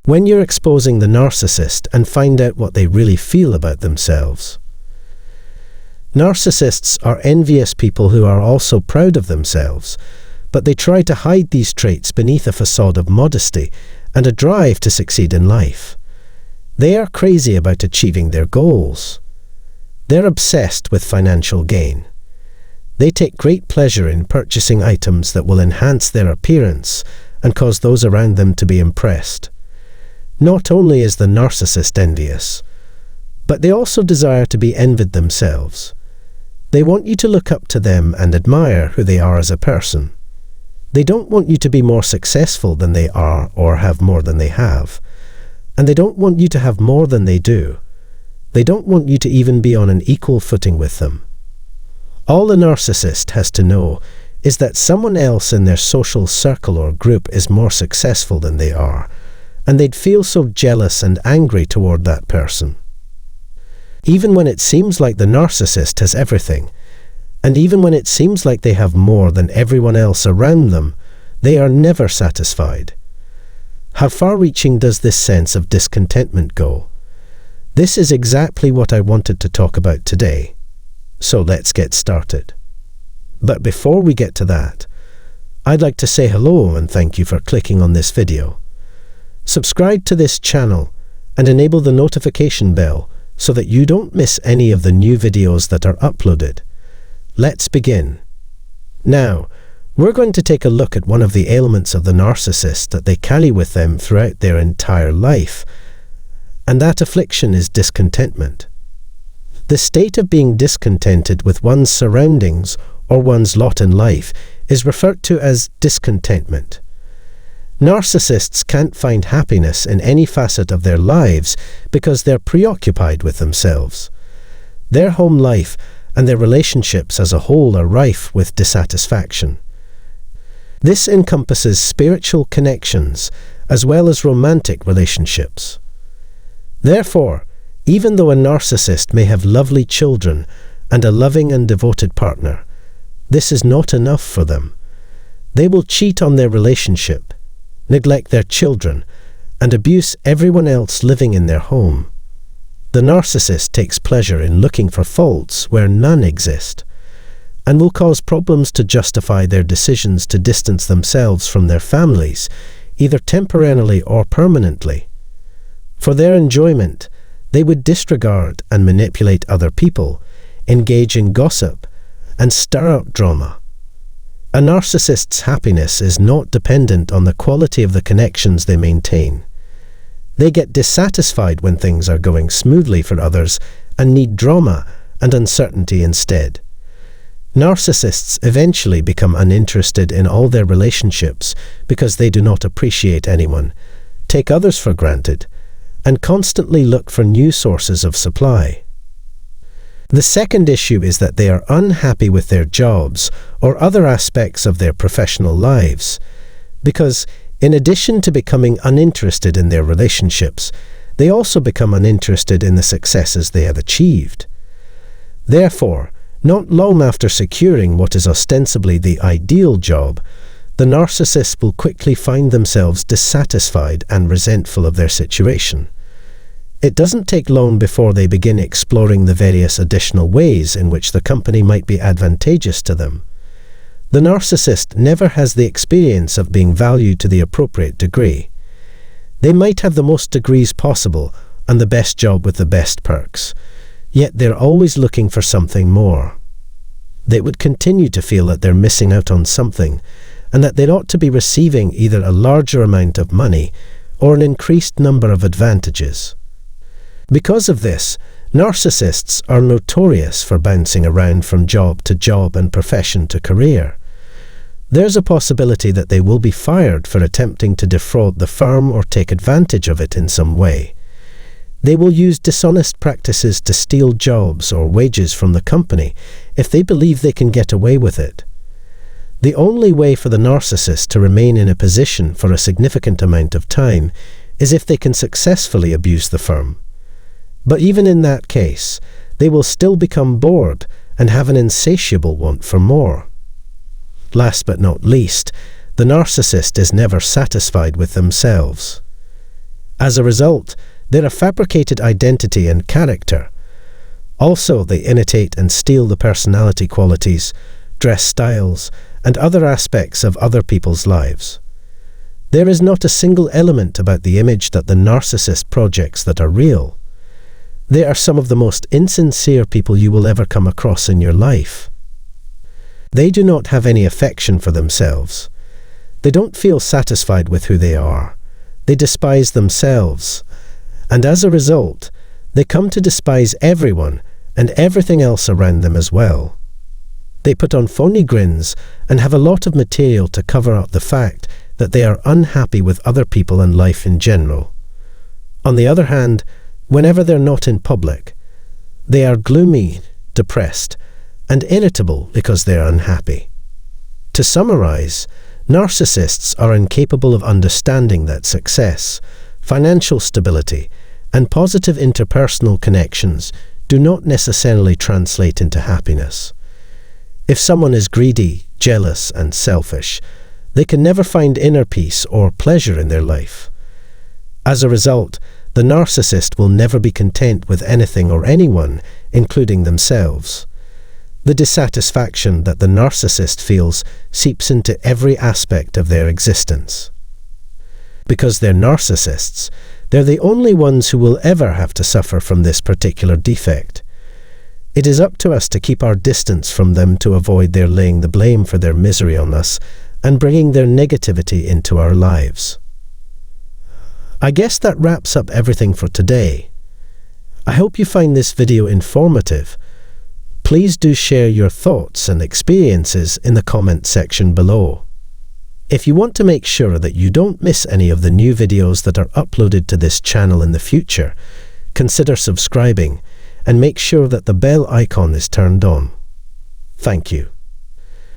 when you're exposing the narcissist and find out what they really feel about themselves. Narcissists are envious people who are also proud of themselves, but they try to hide these traits beneath a facade of modesty and a drive to succeed in life. They are crazy about achieving their goals. They're obsessed with financial gain. They take great pleasure in purchasing items that will enhance their appearance and cause those around them to be impressed. Not only is the narcissist envious, but they also desire to be envied themselves. They want you to look up to them and admire who they are as a person. They don't want you to be more successful than they are or have more than they have. And they don't want you to have more than they do. They don't want you to even be on an equal footing with them. All a narcissist has to know is that someone else in their social circle or group is more successful than they are, and they'd feel so jealous and angry toward that person. Even when it seems like the narcissist has everything, and even when it seems like they have more than everyone else around them, they are never satisfied. How far-reaching does this sense of discontentment go? This is exactly what I wanted to talk about today. So let's get started. But before we get to that, I'd like to say hello and thank you for clicking on this video. Subscribe to this channel and enable the notification bell so that you don't miss any of the new videos that are uploaded. Let's begin. Now, we're going to take a look at one of the ailments of the narcissist that they carry with them throughout their entire life, and that affliction is discontentment. The state of being discontented with one's surroundings or one's lot in life is referred to as discontentment. Narcissists can't find happiness in any facet of their lives because they're preoccupied with themselves. Their home life and their relationships as a whole are rife with dissatisfaction. This encompasses spiritual connections as well as romantic relationships. Therefore, even though a narcissist may have lovely children and a loving and devoted partner, this is not enough for them. They will cheat on their relationship, neglect their children, and abuse everyone else living in their home. The narcissist takes pleasure in looking for faults where none exist, and will cause problems to justify their decisions to distance themselves from their families, either temporarily or permanently. For their enjoyment, they would disregard and manipulate other people, engage in gossip, and stir up drama. A narcissist's happiness is not dependent on the quality of the connections they maintain. They get dissatisfied when things are going smoothly for others and need drama and uncertainty instead. Narcissists eventually become uninterested in all their relationships because they do not appreciate anyone, take others for granted, and constantly look for new sources of supply. The second issue is that they are unhappy with their jobs or other aspects of their professional lives, because in addition to becoming uninterested in their relationships, they also become uninterested in the successes they have achieved. Therefore, not long after securing what is ostensibly the ideal job, the narcissist will quickly find themselves dissatisfied and resentful of their situation. It doesn't take long before they begin exploring the various additional ways in which the company might be advantageous to them. The narcissist never has the experience of being valued to the appropriate degree. They might have the most degrees possible and the best job with the best perks, yet they're always looking for something more. They would continue to feel that they're missing out on something, and that they ought to be receiving either a larger amount of money or an increased number of advantages. Because of this, narcissists are notorious for bouncing around from job to job and profession to career. There's a possibility that they will be fired for attempting to defraud the firm or take advantage of it in some way. They will use dishonest practices to steal jobs or wages from the company if they believe they can get away with it. The only way for the narcissist to remain in a position for a significant amount of time is if they can successfully abuse the firm. But even in that case, they will still become bored and have an insatiable want for more. Last but not least, the narcissist is never satisfied with themselves. As a result, they're a fabricated identity and character. Also, they imitate and steal the personality qualities, dress styles, and other aspects of other people's lives. There is not a single element about the image that the narcissist projects that are real. They are some of the most insincere people you will ever come across in your life. They do not have any affection for themselves. They don't feel satisfied with who they are. They despise themselves. And as a result, they come to despise everyone and everything else around them as well. They put on phony grins and have a lot of material to cover up the fact that they are unhappy with other people and life in general. On the other hand, whenever they're not in public, they are gloomy, depressed, and irritable because they're unhappy. To summarize, narcissists are incapable of understanding that success, financial stability, and positive interpersonal connections do not necessarily translate into happiness. If someone is greedy, jealous, and selfish, they can never find inner peace or pleasure in their life. As a result, the narcissist will never be content with anything or anyone, including themselves. The dissatisfaction that the narcissist feels seeps into every aspect of their existence. Because they're narcissists, they're the only ones who will ever have to suffer from this particular defect. It is up to us to keep our distance from them to avoid their laying the blame for their misery on us and bringing their negativity into our lives. I guess that wraps up everything for today. I hope you find this video informative. Please do share your thoughts and experiences in the comment section below. If you want to make sure that you don't miss any of the new videos that are uploaded to this channel in the future, consider subscribing and make sure that the bell icon is turned on. Thank you.